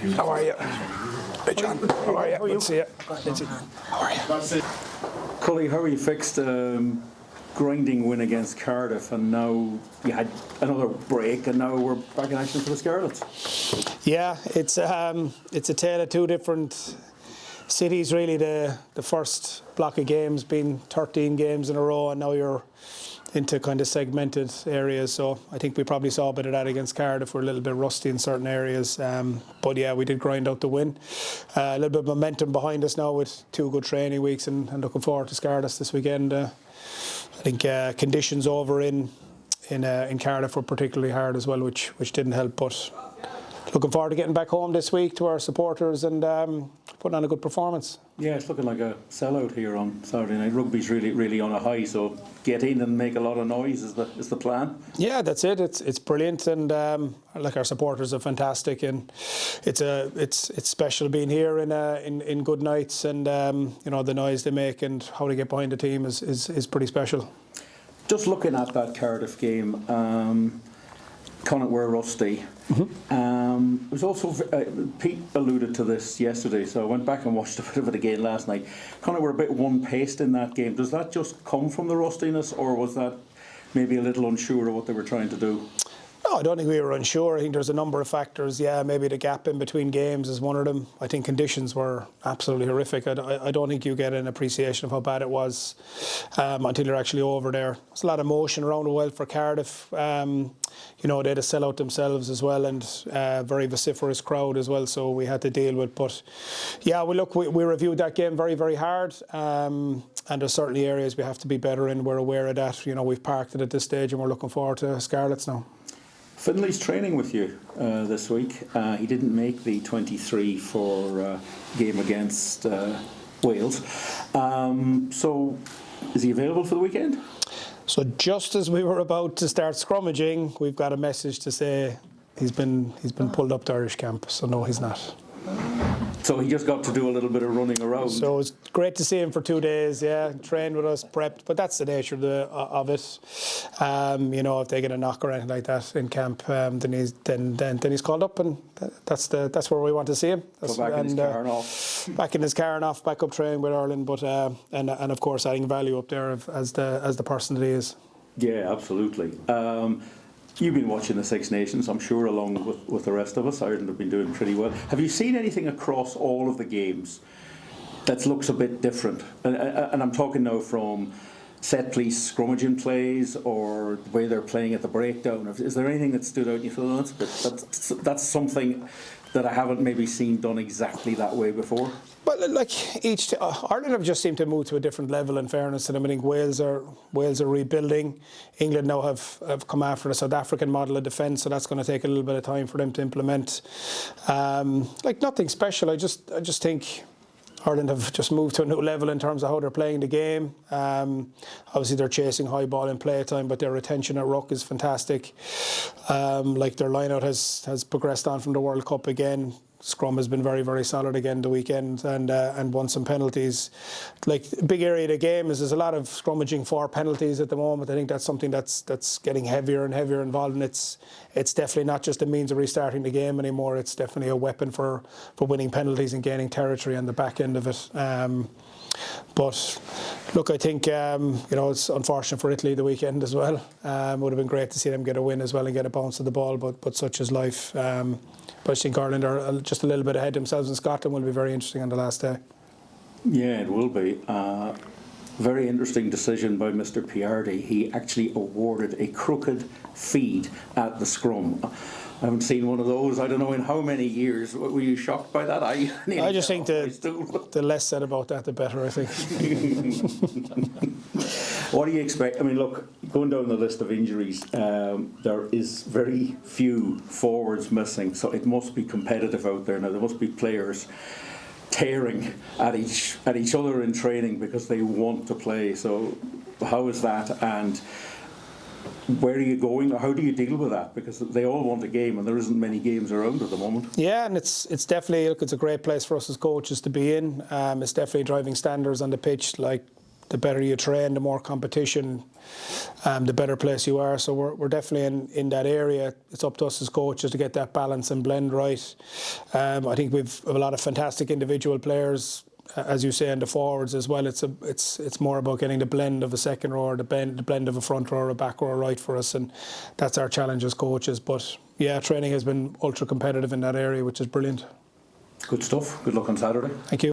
How are you? Hey, John. How are you? Good to see you. How are you? Cully, how are you fixed? Grinding win against Cardiff, and now you had another break, and now we're back in action for the Scarlets. Yeah, it's a tale of two different cities, really. The first block of games being 13 games in a row, and now you're into kind of segmented areas. So I think we probably saw a bit of that against Cardiff. We're a little bit rusty in certain areas, but yeah, we did grind out the win. A little bit of momentum behind us now with 2 good training weeks, and looking forward to Scarlets this weekend. I think conditions over in Cardiff were particularly hard as well, which didn't help. But looking forward to getting back home this week to our supporters and putting on a good performance. Yeah, it's looking like a sellout here on Saturday night. Rugby's really on a high, so get in and make a lot of noise is the plan. Yeah, that's it. It's brilliant, and like our supporters are fantastic, and it's special being here in good nights, and the noise they make and how they get behind the team is pretty special. Just looking at that Cardiff game, Connacht were rusty. It was also Pete alluded to this yesterday, so I went back and watched a bit of it again last night. Connacht were a bit one-paced in that game. Does that just come from the rustiness, or was that maybe a little unsure of what they were trying to do? No, I don't think we were unsure. I think there's a number of factors. Yeah, maybe the gap in between games is one of them. I think conditions were absolutely horrific. I don't think you get an appreciation of how bad it was until you're actually over there. There's a lot of motion around the world for Cardiff. They had a sellout themselves as well, and very vociferous crowd as well, so we had to deal with. But yeah, we reviewed that game very, very hard, and there's certainly areas we have to be better in. We're aware of that. We've parked it at this stage, and we're looking forward to Scarlets now. Finley's training with you this week. He didn't make the 23 for game against Wales. So is he available for the weekend? So just as we were about to start scrummaging, we've got a message to say he's been pulled up to Irish camp. So no, he's not. So he just got to do a little bit of running around. So it's great to see him for 2 days. Yeah, trained with us, prepped, but that's the nature of it. If they get a knock or anything like that in camp, then he's called up, and that's where we want to see him. So back in his car and off. Back in his car and off, back up training with Ireland, but and of course adding value up there as the person that he is. Yeah, absolutely. You've been watching the Six Nations, I'm sure, along with the rest of us. Ireland have been doing pretty well. Have you seen anything across all of the games that looks a bit different? And I'm talking now from set-piece scrummaging plays or the way they're playing at the breakdown. Is there anything that stood out and you thought, that's something that I haven't maybe seen done exactly that way before? But Ireland have just seemed to move to a different level, in fairness to them. I think Wales are rebuilding. England now have come after the South African model of defence, so that's going to take a little bit of time for them to implement. Nothing special. I just think Ireland have just moved to a new level in terms of how they're playing the game. Obviously, they're chasing high ball in play time, but their retention at ruck is fantastic. Their line-out has progressed on from the World Cup again. Scrum has been very, very solid again the weekend, and won some penalties. Big area of the game is there's a lot of scrummaging for penalties at the moment. I think that's something that's getting heavier and heavier involved, and it's definitely not just a means of restarting the game anymore. It's definitely a weapon for winning penalties and gaining territory on the back end of it. But look, I think it's unfortunate for Italy the weekend as well. It would have been great to see them get a win as well and get a bounce of the ball, but such is life. But I think Ireland are just a little bit ahead themselves, and Scotland will be very interesting on the last day. Yeah, it will be. Very interesting decision by Mr. Piardi. He actually awarded a crooked feed at the scrum. I haven't seen one of those, I don't know in how many years. Were you shocked by that? I just think the less said about that, the better, I think. What do you expect? I mean, look, going down the list of injuries, there is very few forwards missing, so it must be competitive out there now. There must be players tearing at each other in training because they want to play. So how is that, and where are you going, or how do you deal with that? Because they all want a game, and there isn't many games around at the moment. Yeah, and it's definitely, it's a great place for us as coaches to be in. It's definitely driving standards on the pitch. the better you train, the more competition, the better place you are. So we're definitely in that area. It's up to us as coaches to get that balance and blend right. I think we've a lot of fantastic individual players, as you say, in the forwards as well. It's more about getting the blend of a second row, or the blend of a front row or a back row right for us, and that's our challenge as coaches. But yeah, training has been ultra competitive in that area, which is brilliant. Good stuff. Good luck on Saturday. Thank you.